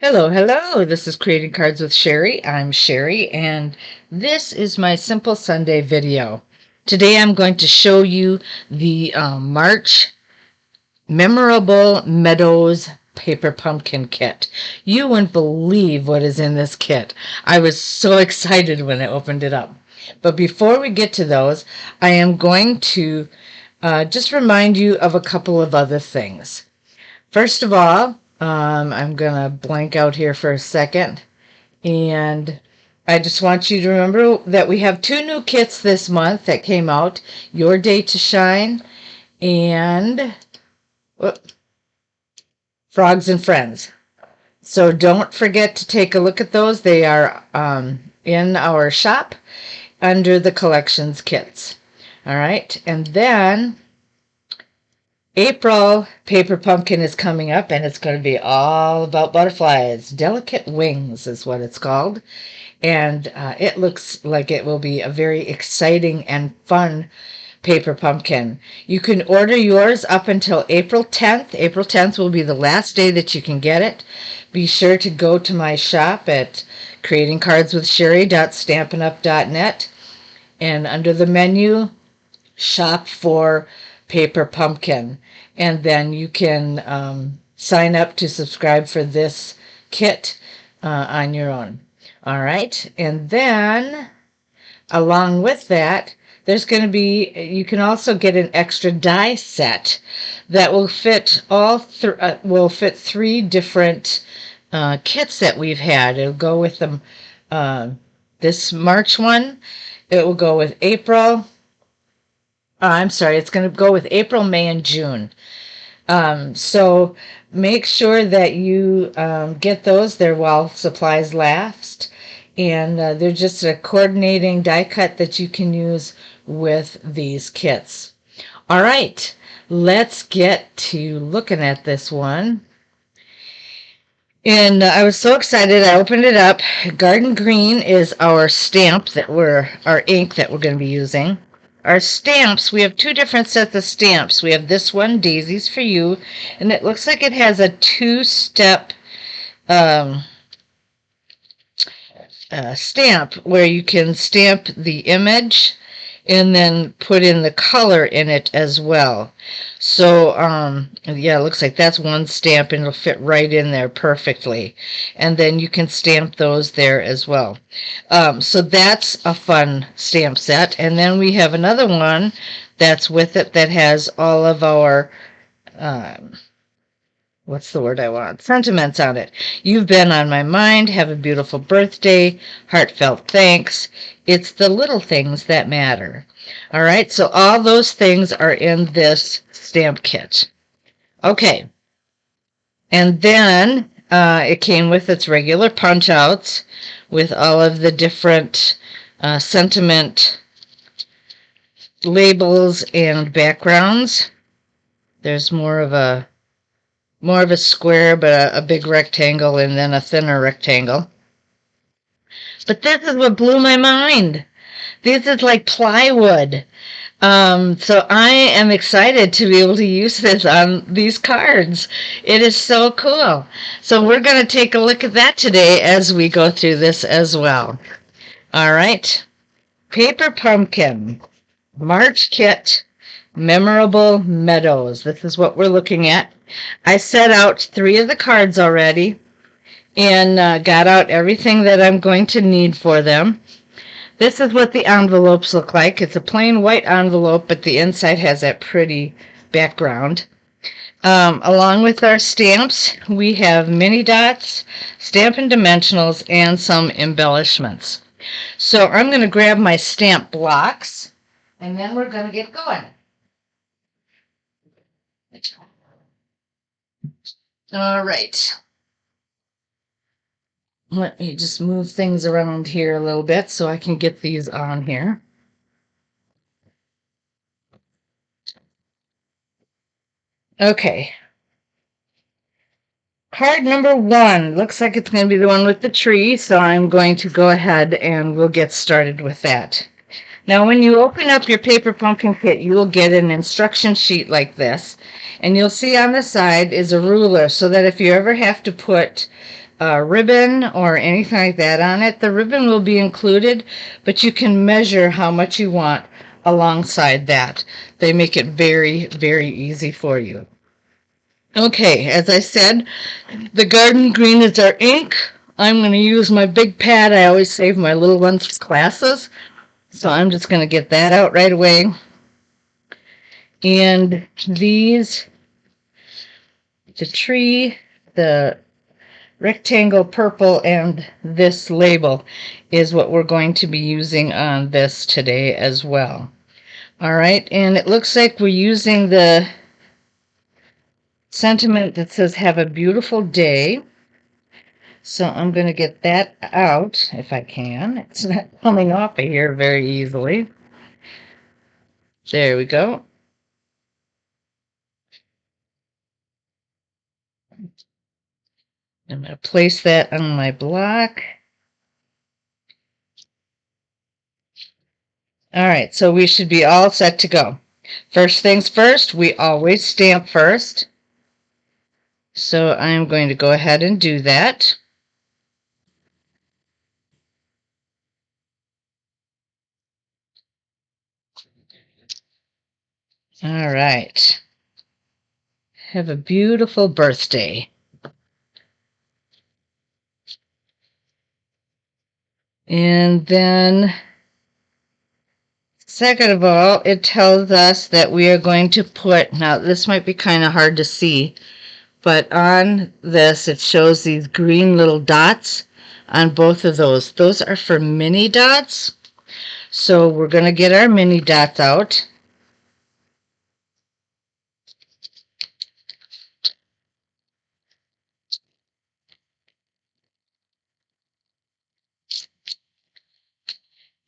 Hello, hello. This is Creating Cards with Sherry. I'm Sherry, and this is my Simple Sunday video. Today I'm going to show you the March Memorable Meadows Paper Pumpkin Kit. You wouldn't believe what is in this kit. I was so excited when I opened it up. But before we get to those, I am going to just remind you of a couple of other things. First of all, I'm going to blank out here for a second. And I just want you to remember that we have two new kits this month that came out. Your Day to Shine and Frogs and Friends. So don't forget to take a look at those. They are in our shop under the collections kits. All right. And then April Paper Pumpkin is coming up, and it's going to be all about butterflies. Delicate Wings is what it's called. And it looks like it will be a very exciting and fun paper pumpkin. You can order yours up until April 10th. April 10th will be the last day that you can get it. Be sure to go to my shop at creatingcardswithsherry.stampinup.net, and under the menu, shop for Paper Pumpkin, and then you can sign up to subscribe for this kit on your own. All right, and then along with that, there's going to be, you can also get an extra die set that will fit will fit three different kits that we've had. It'll go with them this March one. It will go with April. I'm sorry, it's going to go with April, May, and June. So make sure that you get those. They're while supplies last. And they're just a coordinating die cut that you can use with these kits. All right, let's get to looking at this one. And I was so excited. I opened it up. Garden Green is our stamp our ink that we're going to be using. Our stamps, we have two different sets of stamps. We have this one, Daisies for You, and it looks like it has a two-step stamp where you can stamp the image and then put in the color in it as well. So yeah, it looks like that's one stamp, and it'll fit right in there perfectly. And then you can stamp those there as well. So that's a fun stamp set. And then we have another one that's with it that has all of our what's the word I want? Sentiments on it. You've been on my mind. Have a beautiful birthday. Heartfelt thanks. It's the little things that matter. All right, so all those things are in this stamp kit. Okay, and then it came with its regular punch outs with all of the different sentiment labels and backgrounds. There's more of a square, but a big rectangle, and then a thinner rectangle. But this is what blew my mind. This is like plywood. So I am excited to be able to use this on these cards. It is so cool. So we're going to take a look at that today as we go through this as well. All right. Paper Pumpkin, March Kit, Memorable Meadows. This is what we're looking at. I set out three of the cards already and got out everything that I'm going to need for them. This is what the envelopes look like. It's a plain white envelope, but the inside has that pretty background. Along with our stamps, we have mini dots, Stampin' Dimensionals, and some embellishments. So I'm going to grab my stamp blocks, and then we're going to get going. All right. Let me just move things around here a little bit so I can get these on here. Okay. Card number 1. Looks like it's going to be the one with the tree, so I'm going to go ahead and we'll get started with that. Now, when you open up your Paper Pumpkin Kit, you will get an instruction sheet like this. And you'll see on the side is a ruler, so that if you ever have to put ribbon or anything like that on it. The ribbon will be included, but you can measure how much you want alongside that. They make it very, very easy for you. Okay, as I said, the garden green is our ink. I'm going to use my big pad. I always save my little ones for classes. So I'm just going to get that out right away. And these, the tree, the rectangle purple, and this label is what we're going to be using on this today as well. All right, and it looks like we're using the sentiment that says have a beautiful day. So I'm going to get that out if I can. It's not coming off of here very easily. There we go. I'm going to place that on my block. All right, so we should be all set to go. First things first, we always stamp first. So I'm going to go ahead and do that. All right. Have a beautiful birthday. And then, second of all, it tells us that we are going to put, now this might be kind of hard to see, but on this it shows these green little dots on both of those. Those are for mini dots. So we're going to get our mini dots out.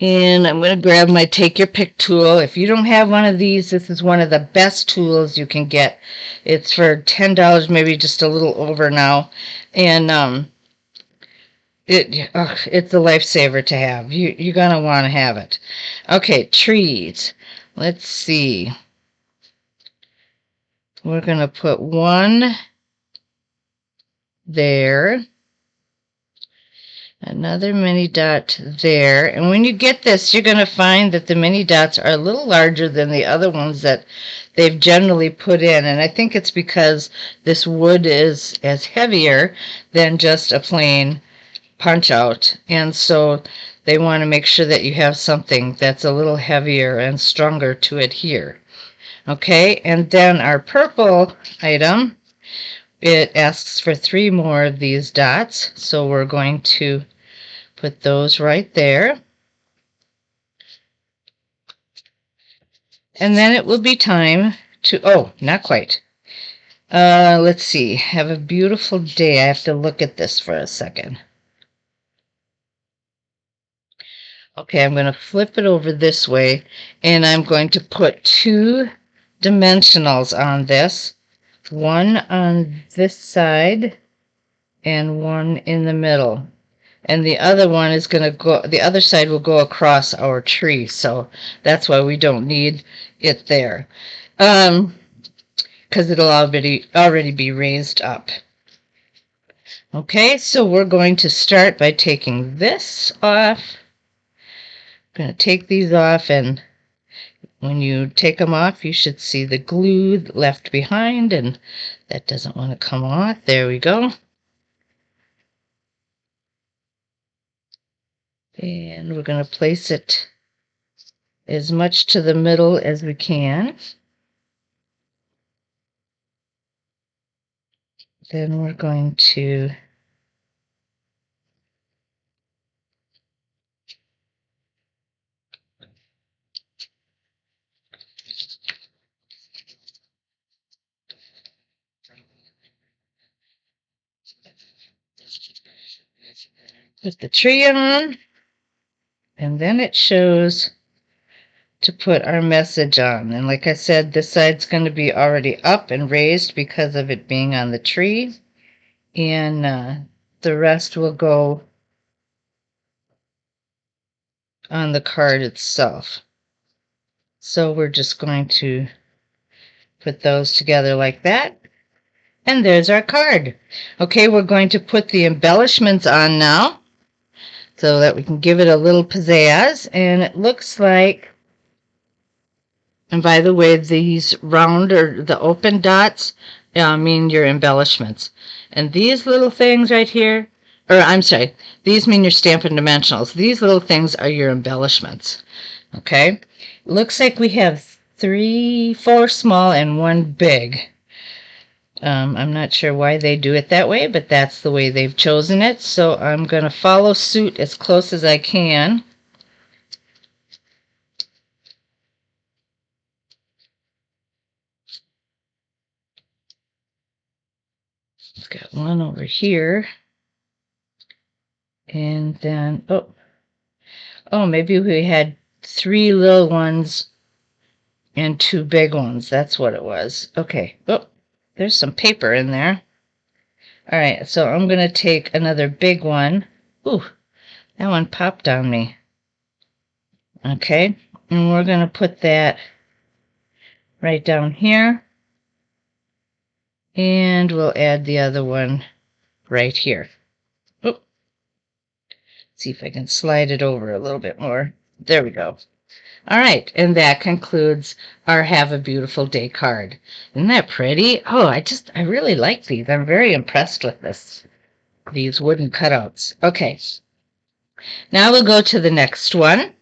And I'm going to grab my Take Your Pick tool. If you don't have one of these, this is one of the best tools you can get. It's for $10, maybe just a little over now. And it's a lifesaver to have. You're going to want to have it. Okay, trees. Let's see. We're going to put one there. Another mini dot there. And when you get this, you're going to find that the mini dots are a little larger than the other ones that they've generally put in. And I think it's because this wood is heavier than just a plain punch out. And so they want to make sure that you have something that's a little heavier and stronger to adhere. Okay, and then our purple item, it asks for 3 more of these dots. So we're going to put those right there. And then it will be time to, oh, not quite. Let's see. Have a beautiful day. I have to look at this for a second. Okay, I'm going to flip it over this way, and I'm going to put 2 dimensionals on this. One on this side and one in the middle. And the other one is going to go, the other side will go across our tree, so that's why we don't need it there. Because it'll already be raised up. Okay, so we're going to start by taking this off. I'm going to take these off, and when you take them off, you should see the glue left behind, and that doesn't want to come off. There we go. And we're going to place it as much to the middle as we can. Then we're going to put the tree on, and then it shows to put our message on. And like I said, this side's going to be already up and raised because of it being on the tree, and the rest will go on the card itself. So we're just going to put those together like that, And there's our card. Okay, we're going to put the embellishments on now so that we can give it a little pizzazz. And it looks like, and by the way, these round or the open dots mean your embellishments. And these little things right here, or I'm sorry, these mean your Stampin' Dimensionals. These little things are your embellishments. Okay, looks like we have 4 small and 1 big. I'm not sure why they do it that way, but that's the way they've chosen it. So I'm going to follow suit as close as I can. I've got one over here. And then, oh, maybe we had 3 little ones and 2 big ones. That's what it was. Okay. Oh, there's some paper in there. All right, so I'm going to take another big one. Ooh, that one popped on me. Okay, and we're going to put that right down here. And we'll add the other one right here. Oh, see if I can slide it over a little bit more. There we go. All right, and that concludes our Have a Beautiful Day card. Isn't that pretty? Oh, I really like these. I'm very impressed with these wooden cutouts. Okay, now we'll go to the next one.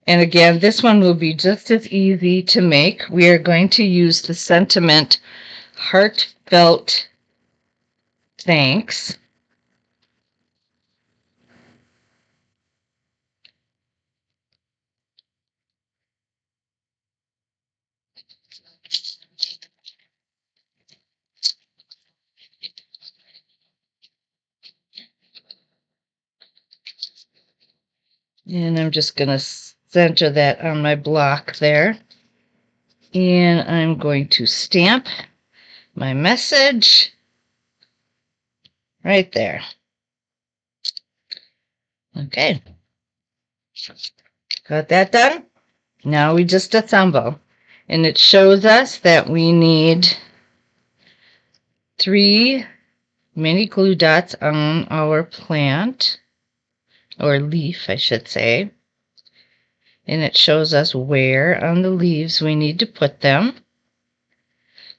And again, this one will be just as easy to make. We are going to use the sentiment Heartfelt Thanks. And I'm just going to center that on my block there. And I'm going to stamp my message right there. Okay. Got that done? Now we just assemble. And it shows us that we need 3 mini glue dots on our plant, or leaf, I should say. And it shows us where on the leaves we need to put them.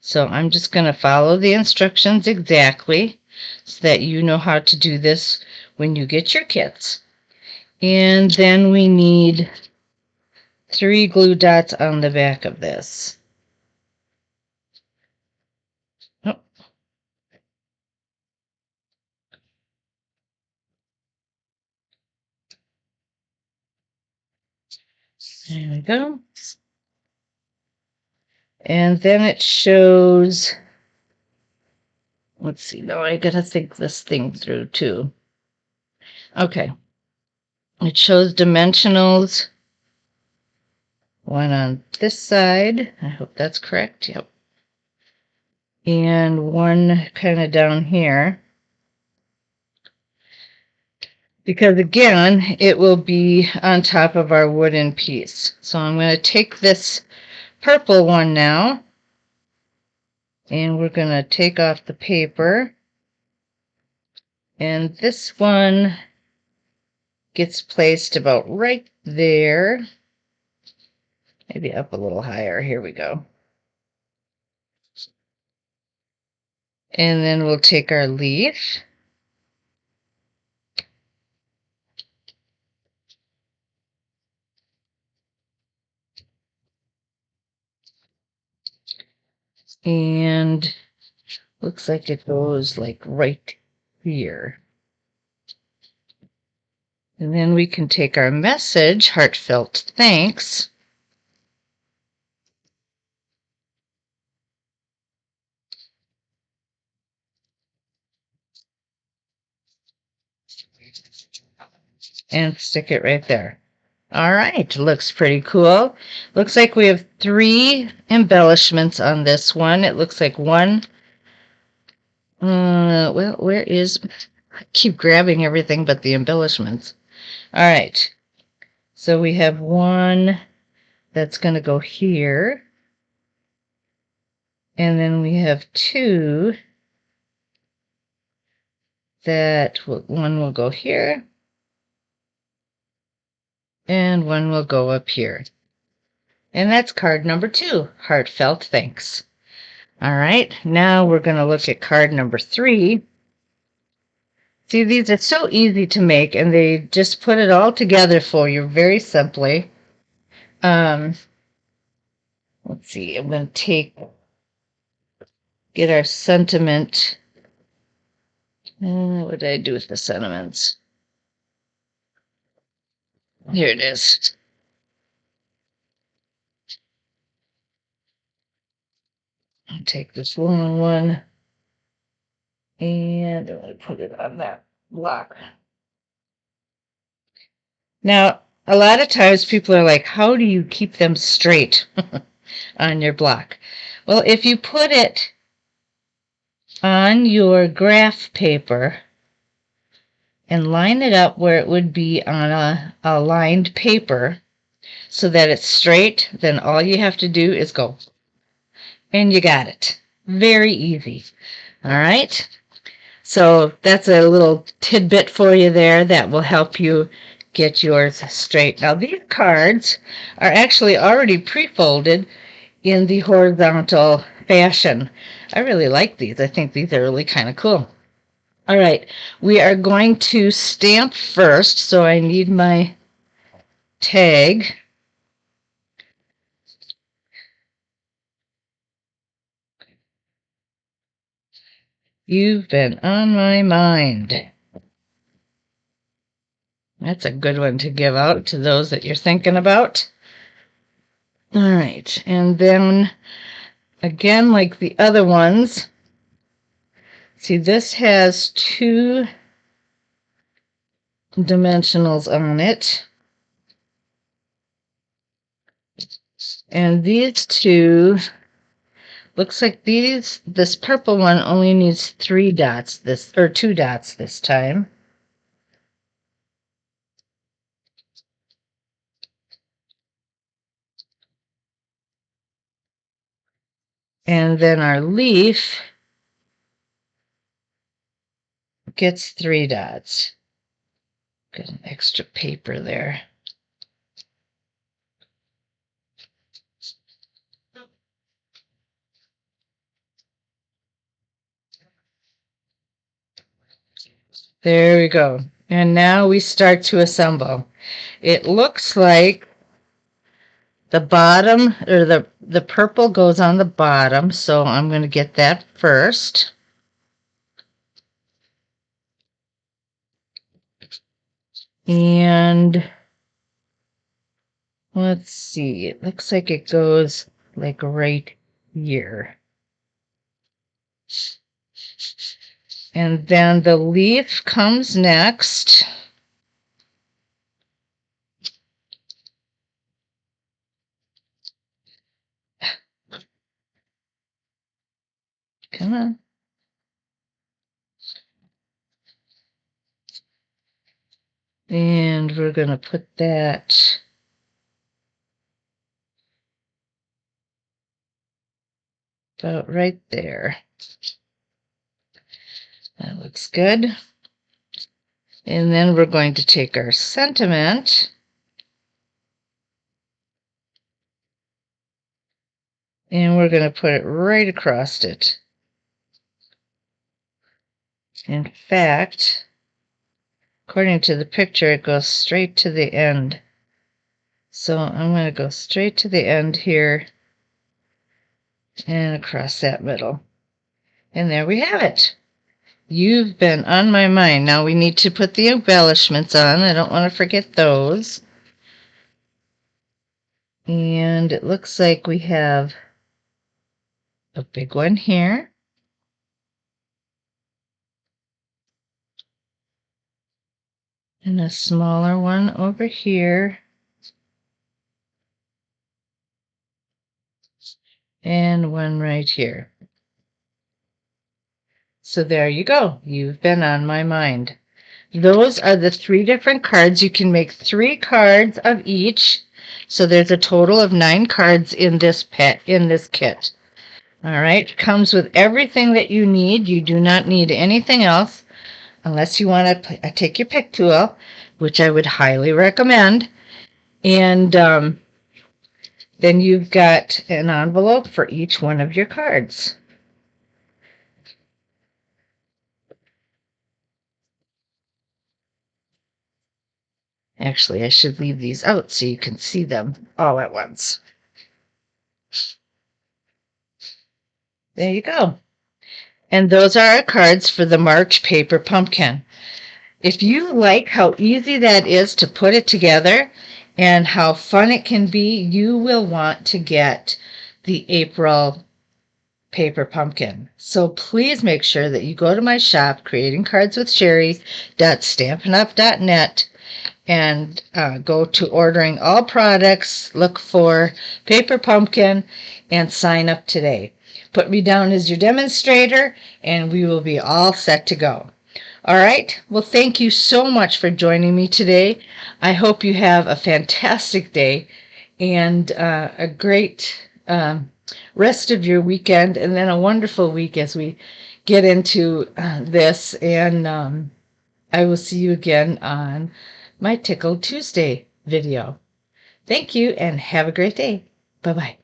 So I'm just going to follow the instructions exactly so that you know how to do this when you get your kits. And then we need 3 glue dots on the back of this. Oh. There we go. And then it shows, let's see, now I gotta think this thing through too. Okay. It shows dimensionals. One on this side. I hope that's correct. Yep. And one kind of down here. Because again, it will be on top of our wooden piece. So I'm going to take this purple one now. And we're going to take off the paper. And this one gets placed about right there. Maybe up a little higher. Here we go. And then we'll take our leaf. And looks like it goes like right here. And then we can take our message, Heartfelt Thanks, and stick it right there. All right, looks pretty cool. Looks like we have 3 embellishments on this one. It looks like one, well, where is, I keep grabbing everything but the embellishments. All right, so we have one that's going to go here. And then we have 2 that one will go here. And one will go up here. And that's card number 2, heartfelt thanks. All right, now we're going to look at card number 3. See, these are so easy to make, and they just put it all together for you very simply. Let's see, I'm going to get our sentiment. What did I do with the sentiments? Here it is. I'll take this long one, and I'm going to put it on that block. Now, a lot of times people are like, how do you keep them straight on your block? Well, if you put it on your graph paper and line it up where it would be on a lined paper so that it's straight, then all you have to do is go. And you got it. Very easy. All right? So that's a little tidbit for you there that will help you get yours straight. Now, these cards are actually already pre-folded in the horizontal fashion. I really like these. I think these are really kind of cool. All right, we are going to stamp first, so I need my tag. You've been on my mind. That's a good one to give out to those that you're thinking about. All right, and then again, like the other ones, see, this has 2 dimensionals on it. And these 2, looks like this purple one only needs 3 dots or 2 dots this time. And then our leaf gets 3 dots. Got an extra paper there. There we go. And now we start to assemble. It looks like the bottom, or the purple goes on the bottom, so I'm going to get that first. And let's see, it looks like it goes like right here. And then the leaf comes next. Come on. And we're going to put that about right there. That looks good. And then we're going to take our sentiment and we're going to put it right across it. In fact, according to the picture, it goes straight to the end. So I'm going to go straight to the end here and across that middle. And there we have it. You've been on my mind. Now we need to put the embellishments on. I don't want to forget those. And it looks like we have a big one here. And a smaller one over here. And one right here. So there you go. You've been on my mind. Those are the 3 different cards. You can make 3 cards of each. So there's a total of 9 cards in this kit. All right, comes with everything that you need. You do not need anything else unless you want to take your pick tool, which I would highly recommend. And then you've got an envelope for each one of your cards. Actually, I should leave these out so you can see them all at once. There you go. And those are our cards for the March Paper Pumpkin. If you like how easy that is to put it together and how fun it can be, you will want to get the April Paper Pumpkin. So please make sure that you go to my shop, creatingcardswithsherry.stampinup.net, and go to ordering all products, look for Paper Pumpkin, and sign up today. Put me down as your demonstrator, and we will be all set to go. All right. Well, thank you so much for joining me today. I hope you have a fantastic day and a great rest of your weekend, and then a wonderful week as we get into this. And I will see you again on my Tickle Tuesday video. Thank you and have a great day. Bye-bye.